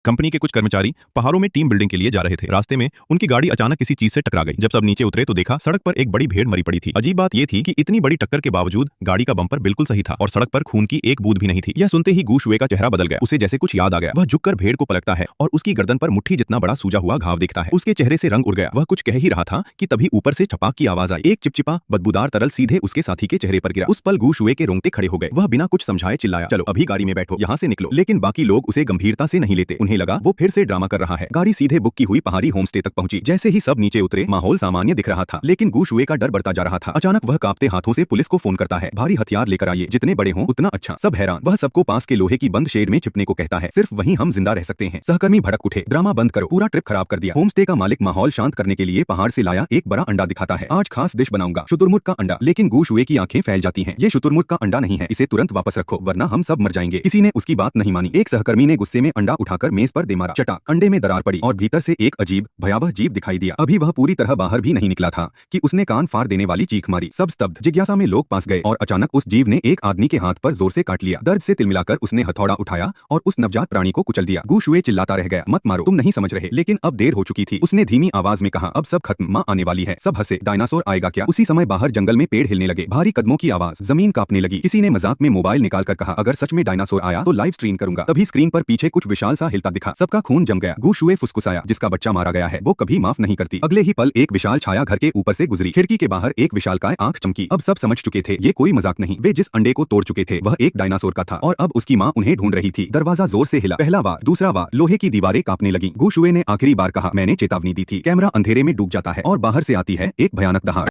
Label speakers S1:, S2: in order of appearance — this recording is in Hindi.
S1: कंपनी के कुछ कर्मचारी पहाड़ों में टीम बिल्डिंग के लिए जा रहे थे। रास्ते में उनकी गाड़ी अचानक किसी चीज से टकरा गई। जब सब नीचे उतरे तो देखा सड़क पर एक बड़ी भेड़ मरी पड़ी थी। अजीब बात यह थी कि इतनी बड़ी टक्कर के बावजूद गाड़ी का बम्पर बिल्कुल सही था और सड़क पर खून की एक बूंद भी नहीं थी। यह सुनते ही गू शुए का चेहरा बदल गया। उसे जैसे कुछ याद आ गया। वह झुककर भेड़ को पलटता है और उसकी गर्दन पर मुट्ठी जितना बड़ा सूजा हुआ घाव दिखता है। उसके चेहरे से रंग उड़ गया। वह कुछ कह ही रहा था कि तभी ऊपर से छपाक की आवाज आई। एक चिपचिपा बदबूदार तरल सीधे उसके साथी के चेहरे पर गिरा। उस पल गू शुए के रोंगटे खड़े हो गए। वह बिना कुछ समझाए चिल्लाया, चलो अभी गाड़ी में बैठो, यहाँ से निकलो। लेकिन बाकी लोग उसे गंभीरता से नहीं लेते। उन्हें लगा वो फिर से ड्रामा कर रहा है। गाड़ी सीधे बुक की हुई पहाड़ी होमस्टे तक पहुंची। जैसे ही सब नीचे उतरे माहौल सामान्य दिख रहा था, लेकिन गू शुए का डर बढ़ता जा रहा था। अचानक वह कांपते हाथों से पुलिस को फोन करता है। भारी हथियार लेकर आइए, जितने बड़े हों उतना अच्छा। सब हैरान। वह सबको पास के लोहे की बंद शेड में छिपने को कहता है। सिर्फ वहीं हम जिंदा रह सकते हैं। सहकर्मी भड़क उठे, ड्रामा बंद करो, पूरा ट्रिप खराब कर दिया। होमस्टे का मालिक माहौल शांत करने के लिए पहाड़ से लाया एक बड़ा अंडा दिखाता है। आज खास डिश बनाऊंगा, शुतुरमुर्ग का अंडा। लेकिन गू शुए की आंखें फैल जाती हैं। ये शुतुरमुर्ग का अंडा नहीं है, इसे तुरंत वापस रखो वरना हम सब मर जाएंगे। किसी ने उसकी बात नहीं मानी। एक सहकर्मी ने गुस्से में अंडा उठाकर मेज पर दे मारा। चटाक, अंडे में दरार पड़ी और भीतर से एक अजीब भयावह जीव दिखाई दिया। अभी वह पूरी तरह बाहर भी नहीं निकला था कि उसने कान फाड़ देने वाली चीख मारी। सब स्तब्ध। जिज्ञासा में लोग पास गए और अचानक उस जीव ने एक आदमी के हाथ पर जोर से काट लिया। दर्द से तिलमिलाकर उसने हथौड़ा उठाया और उस नवजात प्राणी को कुचल दिया। गू शुए चिल्लाता रह गया, मत मारो, तुम नहीं समझ रहे। लेकिन अब देर हो चुकी थी। उसने धीमी आवाज में कहा, अब सब खत्म, माँ आने वाली है। सब हंसे, डायनासोर आएगा क्या? उसी समय बाहर जंगल में पेड़ हिलने लगे। भारी कदमों की आवाज, जमीन कांपने लगी। किसी ने मजाक में मोबाइल निकालकर कहा, अगर सच में डायनासोर आया तो लाइव स्ट्रीम करूंगा। तभी स्क्रीन पर पीछे कुछ विशाल सा हिलता दिखा। सबका खून जम गया। गू शुए फुसफुसाया, जिसका बच्चा मारा गया है वो कभी माफ नहीं करती। अगले ही पल एक विशाल छाया घर के ऊपर से गुजरी। खिड़की के बाहर एक विशालकाय आंख चमकी। अब सब समझ चुके थे ये कोई मजाक नहीं। वे जिस अंडे को तोड़ चुके थे वह एक डायनासोर का था और अब उसकी माँ उन्हें ढूंढ रही थी। दरवाजा जोर से हिला। पहला बार, दूसरा बार, लोहे की दीवारें कांपने लगी। गू शुए ने आखिरी बार कहा, मैंने चेतावनी दी थी। कैमरा अंधेरे में डूब जाता है और बाहर से आती है एक भयानक दहाड़।